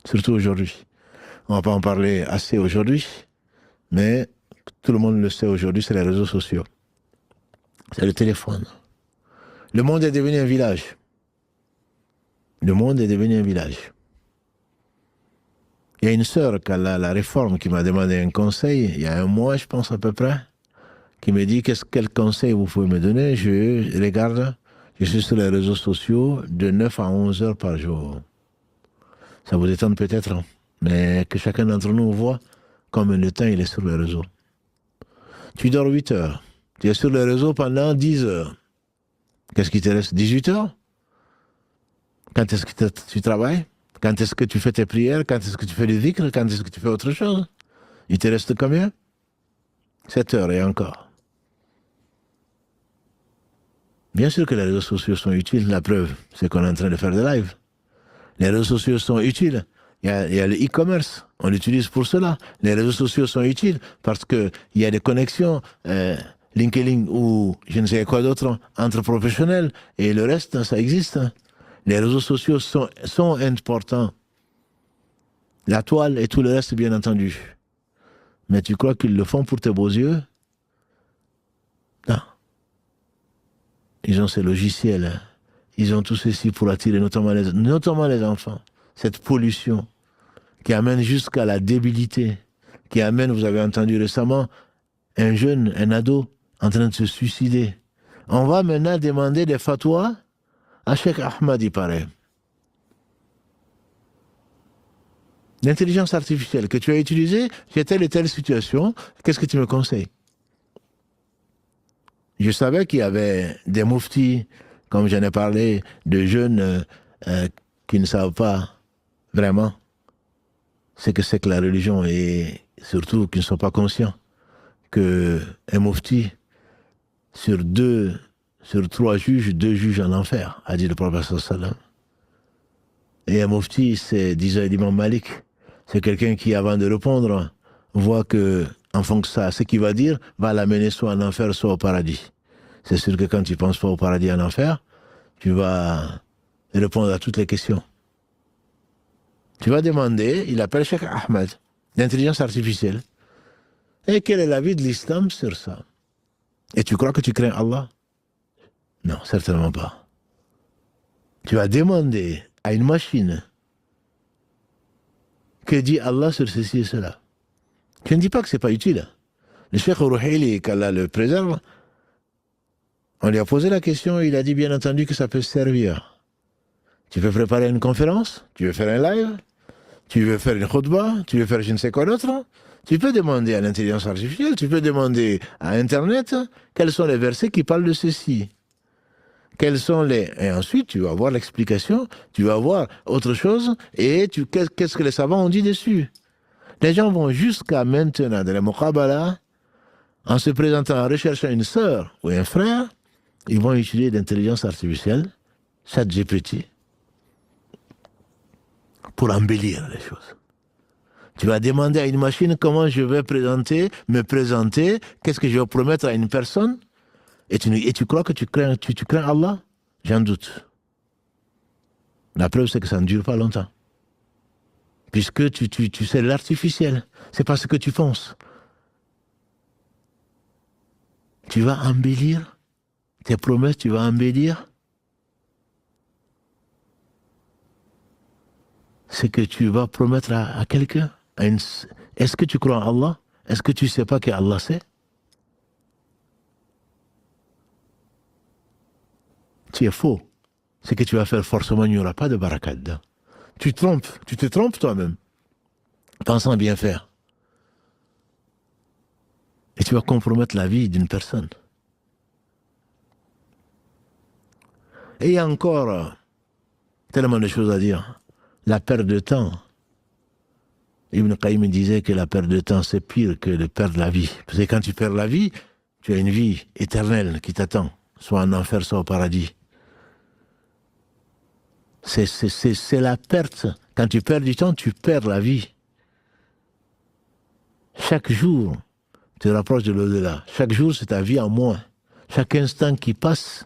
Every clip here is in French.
surtout aujourd'hui. On ne va pas en parler assez aujourd'hui, mais tout le monde le sait aujourd'hui, c'est les réseaux sociaux. C'est le téléphone. Le monde est devenu un village. Le monde est devenu un village. Il y a une sœur qui a la réforme qui m'a demandé un conseil, il y a un mois, je pense à peu près, qui me dit quel conseil vous pouvez me donner. Je regarde, je suis sur les réseaux sociaux de 9 à 11 heures par jour. Ça vous étonne peut-être, hein, mais que chacun d'entre nous voit combien de temps il est sur les réseaux. Tu dors 8 heures, tu es sur les réseaux pendant 10 heures. Qu'est-ce qui te reste? 18 heures? Quand est-ce que tu travailles? Quand est-ce que tu fais tes prières? Quand est-ce que tu fais des dhikr? Quand est-ce que tu fais autre chose? Il te reste combien? 7 heures et encore. Bien sûr que les réseaux sociaux sont utiles. La preuve, c'est qu'on est en train de faire des lives. Les réseaux sociaux sont utiles. Il y a le e-commerce. On l'utilise pour cela. Les réseaux sociaux sont utiles parce qu'il y a des connexions, LinkedIn ou je ne sais quoi d'autre, entre professionnels. Et le reste, ça existe. Les réseaux sociaux sont importants. La toile et tout le reste, bien entendu. Mais tu crois qu'ils le font pour tes beaux yeux? Non. Ils ont ces logiciels. Ils ont tout ceci pour attirer notamment les enfants. Cette pollution qui amène jusqu'à la débilité, qui amène, vous avez entendu récemment, un jeune, un ado, en train de se suicider. On va maintenant demander des fatwas à Cheikh Ahmad, il paraît. L'intelligence artificielle que tu as utilisée, j'ai telle et telle situation, qu'est-ce que tu me conseilles? Je savais qu'il y avait des mouftis, comme j'en ai parlé, de jeunes qui ne savent pas vraiment ce que c'est que la religion et surtout qui ne sont pas conscients qu'un moufti, sur 3 juges, 2 juges en enfer, a dit le prophète sallam. Et un moufti, c'est, disait l'imam Malik, c'est quelqu'un qui, avant de répondre, voit que, en fonction de ça, ce qu'il va dire, va l'amener soit en enfer, soit au paradis. C'est sûr que quand tu ne penses pas au paradis et en enfer, tu vas répondre à toutes les questions. Tu vas demander, il appelle Cheikh Ahmed, l'intelligence artificielle. Et quel est l'avis de l'islam sur ça? Et tu crois que tu crains Allah? Non, certainement pas. Tu vas demander à une machine que dit Allah sur ceci et cela. Je ne dis pas que ce n'est pas utile. Le Cheikh Rouhaili, qu'Allah le préserve, on lui a posé la question, il a dit bien entendu que ça peut servir. Tu veux préparer une conférence? Tu veux faire un live? Tu veux faire une khutbah? Tu veux faire je ne sais quoi d'autre? Tu peux demander à l'intelligence artificielle, tu peux demander à Internet quels sont les versets qui parlent de ceci. Quels sont les... Et ensuite, tu vas voir l'explication, tu vas voir autre chose, et qu'est-ce que les savants ont dit dessus. Les gens vont jusqu'à maintenant, dans les muqabala, en se présentant, en recherchant une sœur ou un frère, ils vont utiliser l'intelligence artificielle, ChatGPT, pour embellir les choses. Tu vas demander à une machine comment je vais me présenter, qu'est-ce que je vais promettre à une personne, et tu crois que tu crains Allah? J'en doute. La preuve, c'est que ça ne dure pas longtemps. Puisque tu sais l'artificiel. C'est pas ce que tu penses. Tu vas embellir tes promesses, tu vas embellir ce que tu vas promettre à quelqu'un. Est-ce que tu crois en Allah? Est-ce que tu ne sais pas que Allah sait? Tu es faux. Ce que tu vas faire, forcément, il n'y aura pas de barakat dedans. Tu te trompes toi-même, pensant bien faire. Et tu vas compromettre la vie d'une personne. Et il y a encore tellement de choses à dire. La perte de temps. Ibn Qayyim disait que la perte de temps, c'est pire que de perdre la vie. Parce que quand tu perds la vie, tu as une vie éternelle qui t'attend, soit en enfer, soit au paradis. C'est la perte. Quand tu perds du temps, tu perds la vie. Chaque jour, tu te rapproches de l'au-delà. Chaque jour, c'est ta vie en moins. Chaque instant qui passe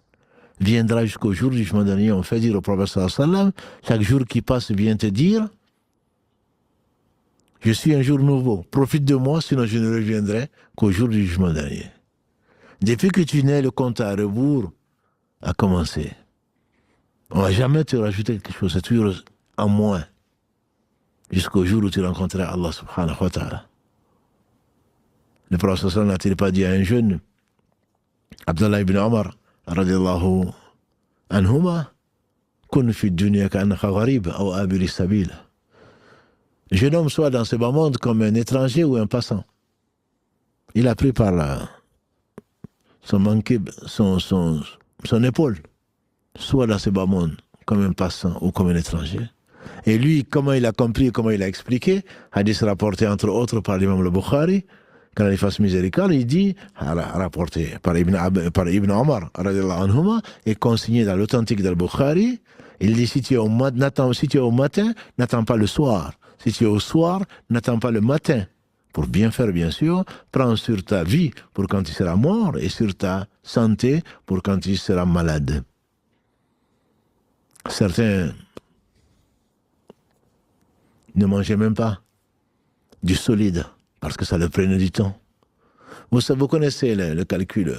viendra jusqu'au jour du jugement dernier. On fait dire au prophète sallallahu alayhi wa sallam, chaque jour qui passe vient te dire Je suis un jour nouveau. Profite de moi, sinon je ne reviendrai qu'au jour du jugement dernier. Depuis que tu nais, le compte à rebours a commencé. On ne va jamais te rajouter quelque chose, c'est toujours en moins. Jusqu'au jour où tu rencontreras Allah subhanahu wa ta'ala. Le prophète sallallahu n'a-t-il pas dit à un jeune, Abdullah ibn Omar, radiallahu anhuma, kun fi dunya ka'annaka gharib aw abiri sabil. Le jeune homme soit dans ce bas monde comme un étranger ou un passant. Il a pris par son épaule, soit dans ce bas monde comme un passant ou comme un étranger. Et lui, comment il a compris, comment il a expliqué, hadith rapporté entre autres par l'imam al-Bukhari, quand il fasse miséricorde, il dit, rapporté par Ibn Omar, anhuma, et consigné dans l'authentique d'al-Bukhari, il dit, si tu es au matin, n'attends pas le soir. Si tu es au soir, n'attends pas le matin. Pour bien faire, bien sûr, prends sur ta vie pour quand tu seras mort et sur ta santé pour quand tu seras malade. Certains ne mangeaient même pas du solide parce que ça leur prenait du temps. Vous connaissez le calcul